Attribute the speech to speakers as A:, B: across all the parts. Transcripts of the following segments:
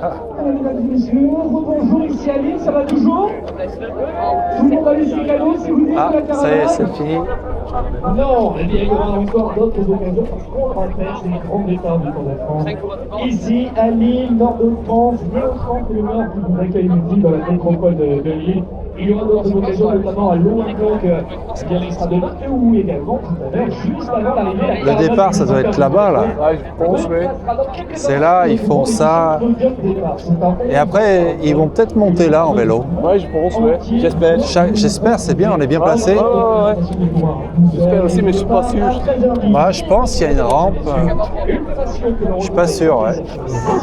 A: Mesdames et messieurs, bonjour ici à Lille, ça va toujours? Tout le monde a laissé cadeau si vous êtes
B: Ah,
A: la caravane?
B: ça y est, c'est fini.
A: Non, eh bien il y aura encore d'autres occasions parce qu'on le rappelle, c'est le grand départ du Tour de France. Ici à Lille, nord de France, Néo-France et le Nord qui vous accueille midi dans la métropole de Lille. Il y aura d'autres occasions, notamment à Louvain-la-Neuve, qui sera demain, ou également tout à l'heure, juste avant l'arrivée.
B: Le départ, ça doit être là-bas, là.
C: Ouais, je pense, oui.
B: C'est là, ils font ça. Et après, ils vont peut-être monter là en vélo.
C: Ouais, je pense, oui. J'espère.
B: J'espère, c'est bien, on est bien placé.
C: Ouais. J'espère aussi, mais je suis pas sûr.
B: Moi, je pense qu'il y a une rampe. Je suis pas sûr, ouais.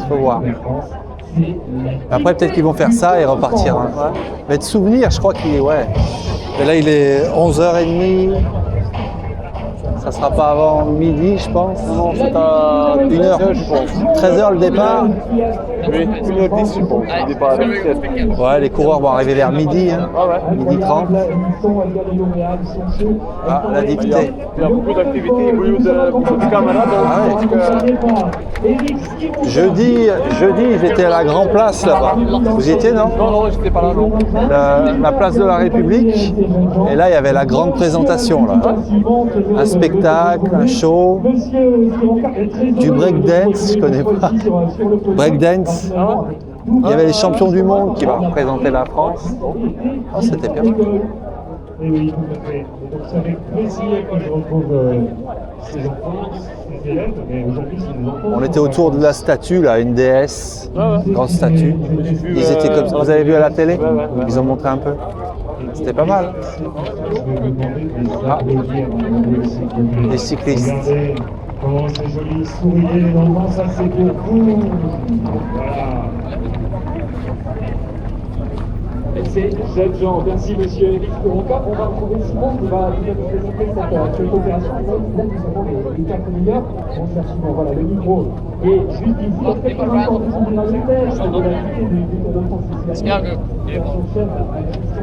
B: Faut voir. Après, peut-être qu'ils vont faire ça et repartir. Hein. Mais de souvenir, je crois qu'il est, ouais. Et là, il est 11h30. Ça sera pas avant midi, je pense.
C: Non, c'est à
B: 1h,
C: je pense.
B: 13h le départ.
C: Oui, 1h10, je pense. Le départ.
B: Ouais, les coureurs vont arriver vers midi. Hein.
C: Ah ouais.
B: Midi 30. Ah, la dictée.
C: Il y a beaucoup d'activités, beaucoup de caméras, donc
B: Ah
C: je pense que...
B: Jeudi, ils étaient à la Grand Place là-bas. Vous y étiez, non?
C: Non, j'étais pas là, non.
B: La place de la République. Et là, il y avait la grande présentation. Là. Un spectacle, un show, du breakdance, je connais pas. Breakdance. Il y avait les champions du monde qui vont représenter la France. Oh, c'était bien.
A: Et oui, tout à fait. Et donc c'est avec plaisir que je retrouve ces enfants, ces élèves, mais aujourd'hui c'est des enfants.
B: On était autour de la statue, là, une déesse, grande statue. Ils étaient comme ça. Vous avez vu à la télé? Ils ont montré un peu. C'était pas mal. Ah, les cyclistes.
A: Regardez comment c'est joli, souriez les enfants, ça c'est pour vous. Voilà. C'est jeune gens. Merci monsieur Eric Coronca. On va retrouver Simon qui va nous présenter cette opération. Là, nous avons les 4 meilleurs. On cherche Simon, voilà, le micro. Et juste ici, dans quelques instants, nous sommes dans le texte de l'activité du Tour de France.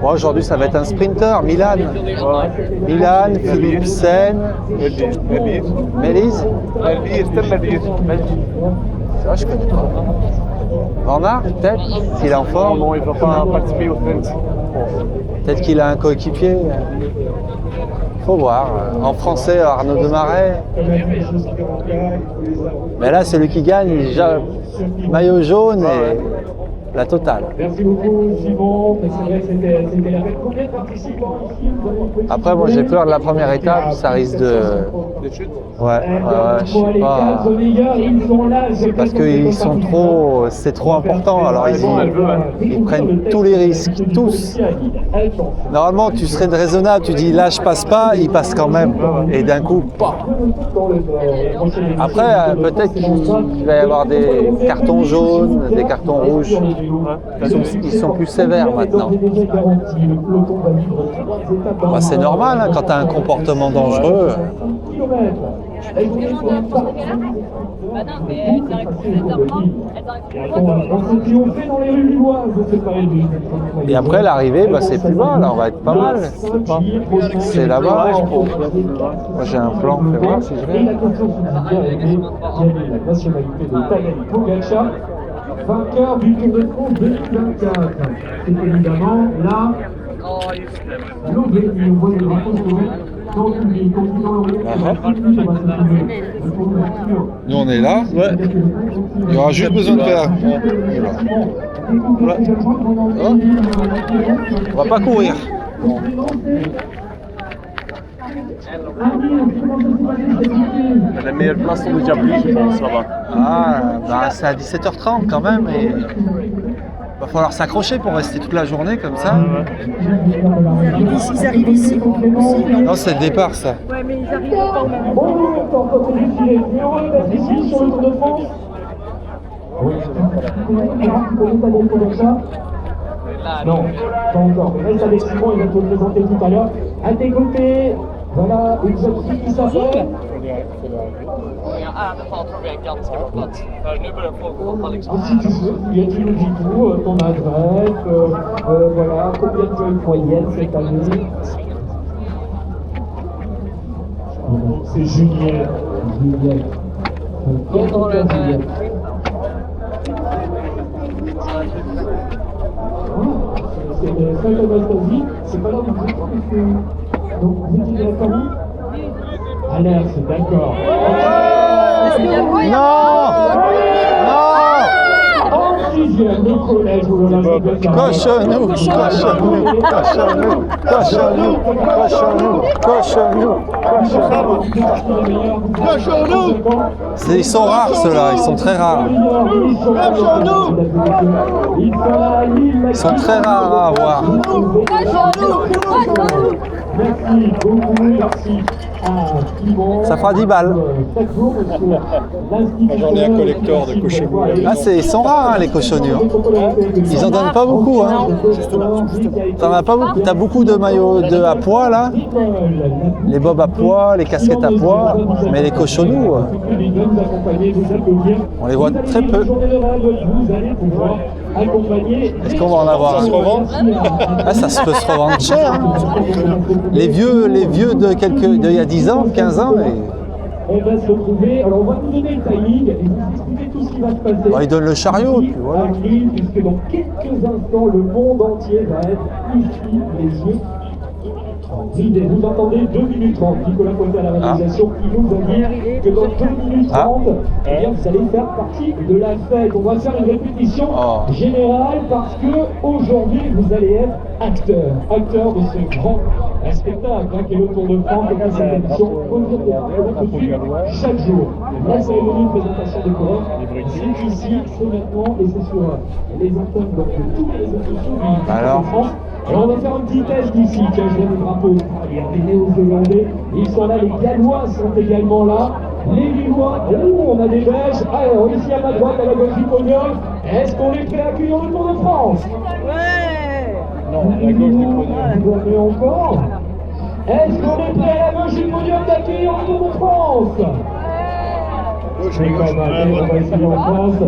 B: Bon, aujourd'hui, ça va être un sprinter. Milan. Milan, Philipsen. Mélise. C'est vrai, je connais pas. Van Aert, peut-être, s'il est en forme.
C: Non, il ne va pas participer au sprint.
B: Peut-être qu'il a un coéquipier. Faut voir. En français, Arnaud Demarais. Mais là, celui qui gagne, déjà maillot jaune et la totale.
A: Merci beaucoup Simon. C'est vrai que c'était la belle. Combien de participants ici?
B: Après, moi, j'ai peur de la première étape. Ça risque de... Ouais, je sais pas. Parce qu'ils sont trop, c'est trop important, alors ils prennent tous les risques, tous. Normalement, tu serais raisonnable, tu dis là je passe pas, ils passent quand même. Et d'un coup, pas. Après, peut-être qu'il va y avoir des cartons jaunes, des cartons rouges. Ils sont plus sévères maintenant. Bah, c'est normal, hein, quand tu as un comportement dangereux.
D: Bah non, mais elles arrivent
B: Et après l'arrivée, bah, c'est plus bas, là on va être pas mal. C'est là-bas. Moi j'ai un plan, fais voir si je vais.
A: La nationalité de Tadej Pogačar, vainqueur du Tour de France 2024. C'est évidemment là l'Auvergne, on voit les drapeaux dans le public.
B: Nous on est là, il y aura juste besoin de faire. On va pas courir.
C: Les meilleures places sont déjà prises, je pense, là-bas.
B: Ah, bah, c'est à 17h30 quand même et va falloir s'accrocher pour rester toute la journée comme ça.
E: Ils arrivent ici aussi, non?
B: Non, c'est le départ ça.
E: Ouais, mais ils arrivent pas au même moment.
A: Bonjour, quand on est défilé, c'est heureux d'être ici sur le Tour de France. Non, pas encore. Mais reste avec Simon, il va te le présenter tout à l'heure. À tes côtés, voilà une jeune fille qui s'appelle. Si tu veux, et tu nous dis tout, ton adresse, voilà, combien tu as une moyenne cette année. C'est Juliette. Juliette. fête Anastasie, c'est pas l'heure du jeu, parce que... Donc, vous étiez d'accord, vous? Alerte, d'accord.
B: Non!
A: En sixième, le collège où l'on a
B: Cochonou, cochonou, cochonou, cochonou, cochonou, cochonou, cochonou. Ils sont rares ceux-là, ils sont très rares. Ils sont très rares à avoir.
A: Merci beaucoup, merci à Simon.
B: Ça fera 10 balles.
C: J'en ai un collector de cochonneaux.
B: Ah, ils sont rares hein, les cochonnures. Ils en donnent pas beaucoup. Hein. T'en as pas beaucoup. T'as beaucoup de maillots à pois là. Les bobs à pois, les casquettes à pois. Mais les cochonnous, on les voit très peu. Est-ce qu'on va en avoir?
C: Ça se revend?
B: Ah, ça peut se revendre cher. Hein. Les vieux d'il y a 10 ans, 15 ans.
A: On va se retrouver, alors on va vous donner le timing et vous expliquer tout ce qui va se passer.
B: Bah, ils donnent le chariot, puis voilà.
A: Puisque dans quelques instants, le monde entier va être ici, les yeux bridés. Vous entendez 2 minutes 30. Nicolas Pointet à la réalisation qui nous a dit que dans 2 minutes 30, eh bien, vous allez faire partie de la fête. On va faire une répétition générale parce que aujourd'hui, vous allez être acteur de ce grand spectacle qui est le Tour de France et cette édition chaque jour. La cérémonie de présentation des coureurs, c'est ici, c'est maintenant et c'est sur les antennes de tous les réseaux sociaux du Tour de France. Alors on va faire un petit test ici, tiens je vois le drapeau, il y a des Néo-Zélandais, ils sont là, les Gallois sont également là, les Lillois, on a des Belges, alors ici à ma droite, à la gauche du podium, est-ce qu'on est prêt à accueillir le Tour de France?
E: Ouais.
C: Non, à la gauche du podium.
A: Vous avez encore? Est-ce qu'on est prêt à la gauche du podium d'accueillir le Tour de France? On va essayer en France.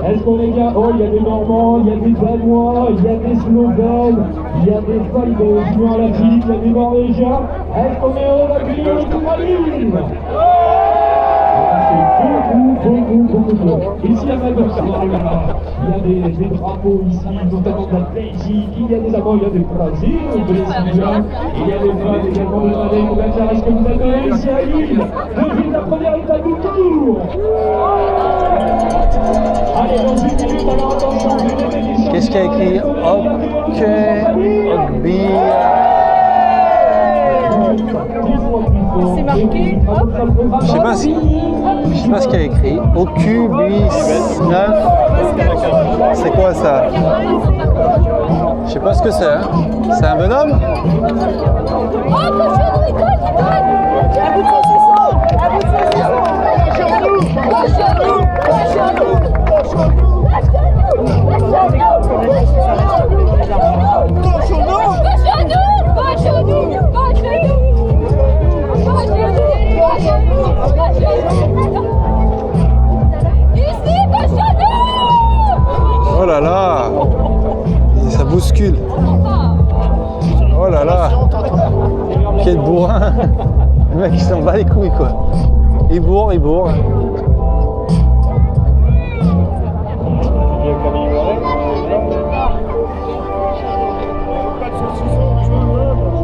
A: Est-ce qu'on est bien? Oh, il y a des Normands, il y a des Danois, il y a des Slovènes, il y a des femmes de Julien Lafilippe, il y a des Norvégiens. Est-ce qu'on est heureux d'accueillir le Tour de beaucoup. Ici à ma gauche, il y a des drapeaux ici, notamment de la Belgique, il y a des Allemands, il y a des Brésiliens, il y a des Brésiliens, il y a des femmes également de Madrid, de Dakar. Est-ce que vous êtes heureux ici à Lille, depuis la première étape du Tour? Allez, dans une minute, alors attention,
B: qu'est-ce qu'il y a écrit? Rugby.
E: C'est marqué, hop.
B: Je sais pas ce qu'il y a écrit. OQ9. C'est quoi ça? Je sais pas ce que c'est. Hein. C'est un bonhomme? Oh là là! Ça bouscule. Oh là là! Quel bourrin! Le mec il s'en bat les couilles quoi. Il bourre.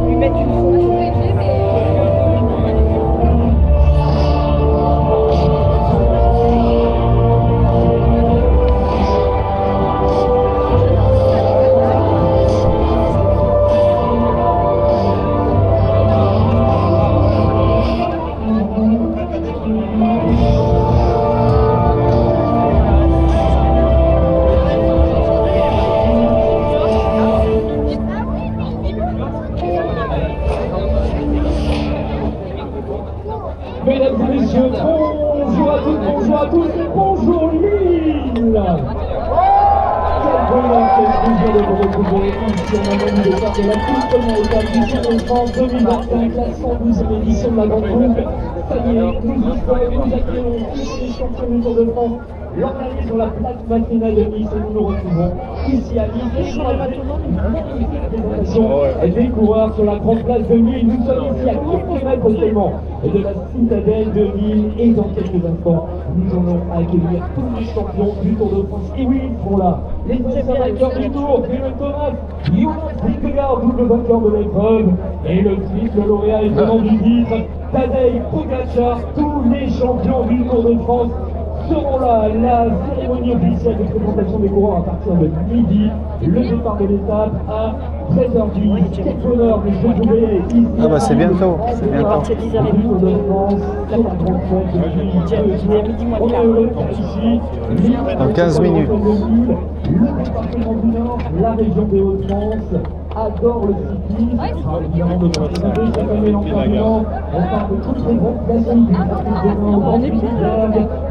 E: Lui mettre une photo.
A: Mesdames et messieurs, bonjour à toutes, bonjour à tous et bonjour Lille! Quel bonheur, quel plaisir de vous retrouver ici en Allemagne de faire de la toute première étape du Tour de France 2025, la 112e édition de la Grande Boucle. Ça y est, nous y sommes, nous accueillons tous les champions du Tour de France l'organisme sur la place matinale de Nice et nous nous retrouvons ici à Nice et sur la présentation des coureurs sur la grande place de Lille. Nous sommes ici à quelques mètres seulement de la citadelle de Lille et dans quelques instants nous allons accueillir tous les champions du Tour de France. Et oui, ils seront là. Les anciens vainqueurs du Tour, Dylan Thomas, Jonas Vingegaard, double vainqueur de l'épreuve, et le triple lauréat et tenant du titre, Tadej Pogačar, tous les champions du Tour de France seront là. La cérémonie officielle de présentation des coureurs à partir de midi, le départ de l'étape à 13h10. Quel bonheur de se retrouver ici.
B: Ah bah c'est bientôt, c'est bientôt.
E: C'est 10h30.
A: Tour de France, sur la grande fête depuis 2 jours. On est heureux d'être ici.
B: Dans 15 minutes.
A: Le département du Nord, la région des Hauts-de-France, adore le cyclisme. Évidemment, de participer chaque année l'entraînement. On parle de toutes les grandes classiques du Patrick Denain, au Grand Prix,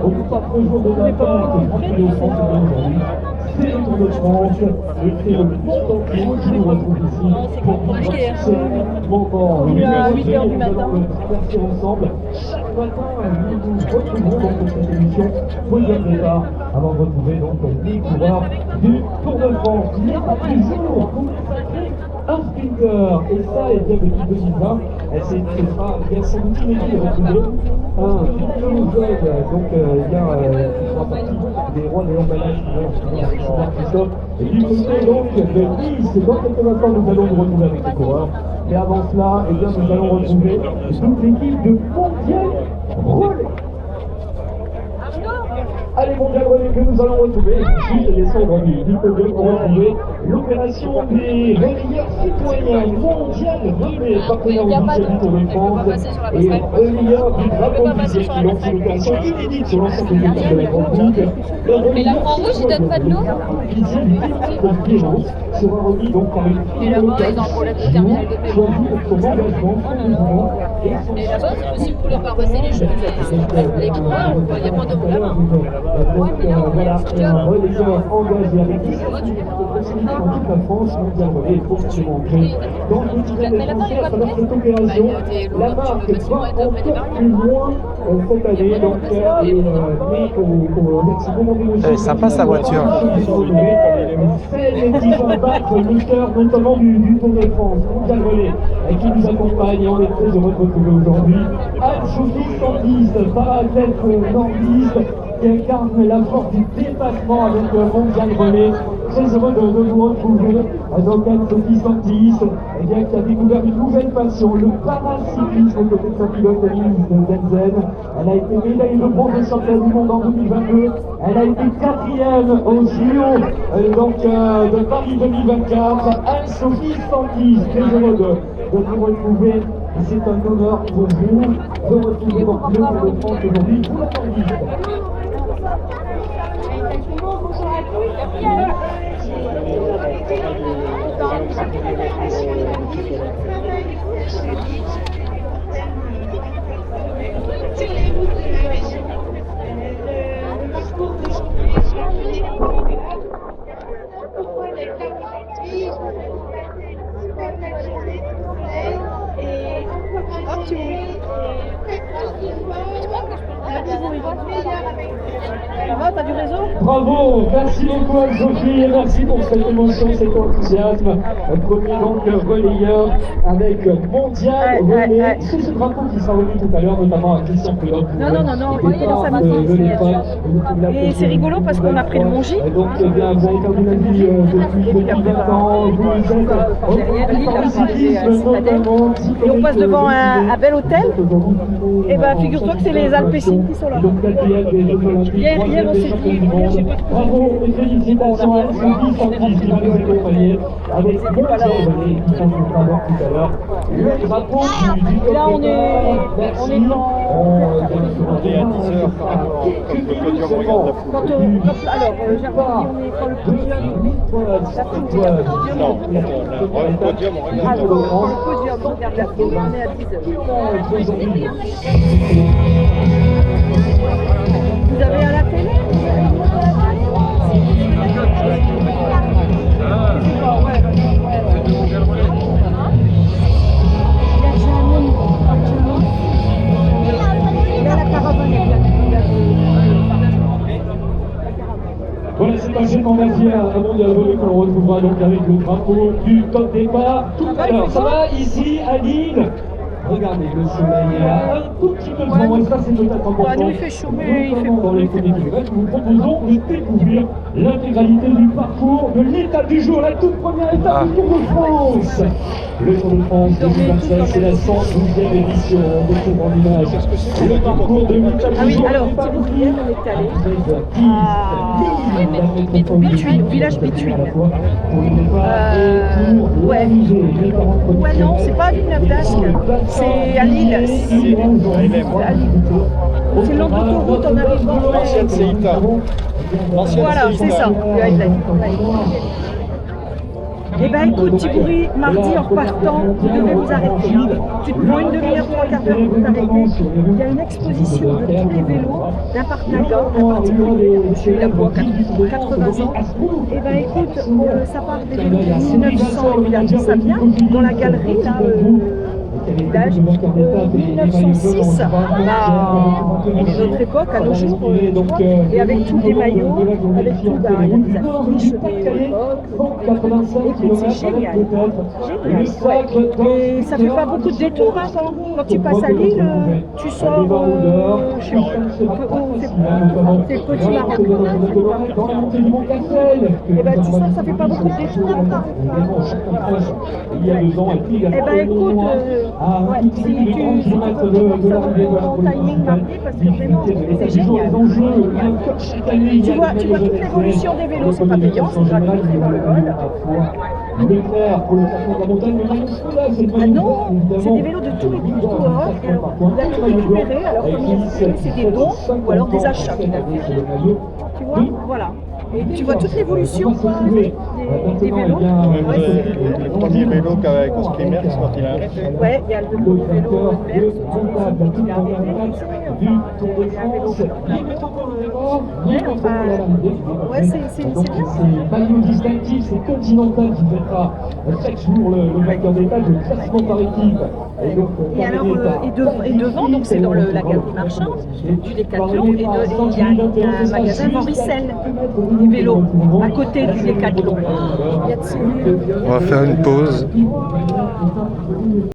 A: au quatre jours de la fête, au Grand Prix de France aujourd'hui. C'est le Tour de France et c'est le bon temps qui nous retrouve ici pour vivre ce moment.
E: Il est à 8h du matin.
A: Nous allons le traverser ensemble. Chaque matin, nous nous retrouvons dans cette émission Podium Départ avant de retrouver donc les coureurs du Tour de France. Il n'y a pas plus jour pour consacrer un sprinter. Et ça, et bien depuis 2020, ce sera bien sans doute inédit de retrouver un philosophe. Donc il y a qui fera partie des rois de l'emballage Christophe. Et du côté donc de Nice, dans quelques instants nous allons nous retrouver avec les coureurs. Mais avant cela, eh bien, nous allons retrouver toute l'équipe de Mondial Relais. Allez, Mondial Relais que nous allons retrouver, juste descendre du podium pour retrouver l'opération des relayeurs citoyens. Mondial Relais, partenaire officiel du Tour de France et relayeurs du drapeau officiel qui lance une opération inédite sur l'ensemble des étapes de la Grande Boucle.
D: Mais la Croix-Rouge, il donne pas de l'eau.
A: Sera remis donc par une
D: Et là-bas, ils ont un problème de terminal de paiement.
A: choisi pour son engagement et son
D: Et là-bas, c'est possible pour leur faire passer les cheveux. Les Croix, il n'y a pas d'eau là-bas.
A: Donc voilà, un relayeur engagé avec 17 minutes de proximité dans toute la France, Mondial Relais est profondément ancré dans le quotidien des Français à travers cette opération. La marque va encore plus loin cette année, donc mais c'est comment dire aussi.
B: Elle est sympa sa voiture.
A: Celles qui vont battre le cœur notamment du Tour de France, Mondial Relais, qui nous accompagne et on est très heureux de retrouver aujourd'hui Anne-Sophie Sandis, para-athlète nordiste, qui incarne la force du dépassement avec le Mondial Relais. Très heureux de vous retrouver. Donc Anne-Sophie Sandis, qui a découvert une nouvelle passion, le paracyclisme aux côtés de sa pilote Elise Denzen. Elle a été médaillée de bronze des championnats du monde en 2022. Elle a été 4e aux JO de Paris 2024. Anne-Sophie Sandis, très heureux de vous retrouver. C'est un honneur pour vous de retrouver dans le Tour de France aujourd'hui. Vous l'attendez.
F: Bonjour à tous.
E: Ça va, t'as du réseau?
A: Bravo, merci beaucoup Anne-Sophie et merci pour cette émotion, cet enthousiasme. Premier donc relayeur avec Mondial Relais. C'est ce drapeau qui sera remis tout à l'heure, notamment à Christian Prudhomme.
E: Non, il est dans sa main. Et c'est rigolo parce qu'on a pris le Mongy.
A: Donc, eh bien, vous avez perdu la vie depuis 20 ans. Vous êtes
E: Et on passe devant un bel hôtel. Et ben figure-toi que c'est les Alpecin qui sont là. Hier on s'est dit,
A: bravo et félicitations à Anne-Sophie Sandis qui va nous accompagner avec Mondial Relais qui sont tout à l'heure. Le drapeau du
E: là on est dans... Quand alors, j'ai remarqué, on est quand le podium.
C: Non, le podium, on regarde.
E: Le podium, on regarde la file, on est à 10h. Vous avez à la télé? Là, la caravane est bien.
A: prochainement Mafia, un mondial relais que l'on retrouvera donc avec le drapeau du top départ. Alors ça va ici à Lille. Regardez, le soleil a un tout petit peu de vent, et ça c'est peut-être important.
E: Bah, nous il fait chaud, mais il fait
A: Notamment
E: beau.
A: dans les premiers kilomètres, nous vous proposons de découvrir l'intégralité du parcours de l'étape du jour, la toute première étape du Tour de France. Le Tour de France 2025, c'est la 112e édition. On retrouve en image le parcours de l'étape
E: Ah
A: du
E: oui,
A: jour.
E: alors, Thibaut-Brienne, on est allé à Bituin, au village Bituin. Ouais. Ouais, non, c'est pas à Villeneuve-d'Ascq, c'est à Lille. C'est à Lille. C'est le long de l'autoroute en arrivant.
C: L'ancienne CITA.
E: Voilà, c'est ça. Eh ben écoute Thiboury, mardi en repartant, vous devez vous arrêter. Tu te prends une demi-heure, 3/4 d'heure pour t'arrêter. Il y a une exposition de tous les vélos d'un Partaga, un particulier, monsieur Labois, 80 ans. Eh ben écoute, ça part des vélos de 1900 et puis là, ça vient dans la galerie là. Village, 1906, notre époque, à nos jours, et avec tous les maillots, avec tout, il y a des affiches de l'époque, écoute, c'est génial, génial, ouais. Et ça fait pas beaucoup de détours, hein, quand tu passes à Lille, tu sors, je sais pas, c'est le petit Maroc. Et ben tu sors, ça fait pas beaucoup de détours.
A: Il y a 2 ans, et puis
E: eh ben écoute, ouais, si tu veux en timing mardi, parce que vraiment, c'est génial. Tu vois toute l'évolution des vélos, c'est pas payant, c'est gratuit, c'est dans le vol. Ah non, c'est des vélos de tous les coureurs, et alors il a tout récupéré, alors comme il a fait, c'est des dons ou alors des achats qu'il a fait. Tu vois, voilà. Et tu vois toute l'évolution des vélos.
C: Le premier vélo qu'a construit Merckx quand il a arrêté.
E: Ouais, il y a le vélo Merckx qui a arrêté. Ouais, c'est bien.
A: C'est maillot distinctif, c'est Continental qui fêtera chaque jour le vainqueur d'étape, le classement par équipe.
E: Et alors, et devant, donc c'est dans la galerie marchande du Décathlon, et il y a un magasin Henri-Selle, des vélos, à côté du Décathlon. Il y a de ces vélos.
B: On va faire une pause.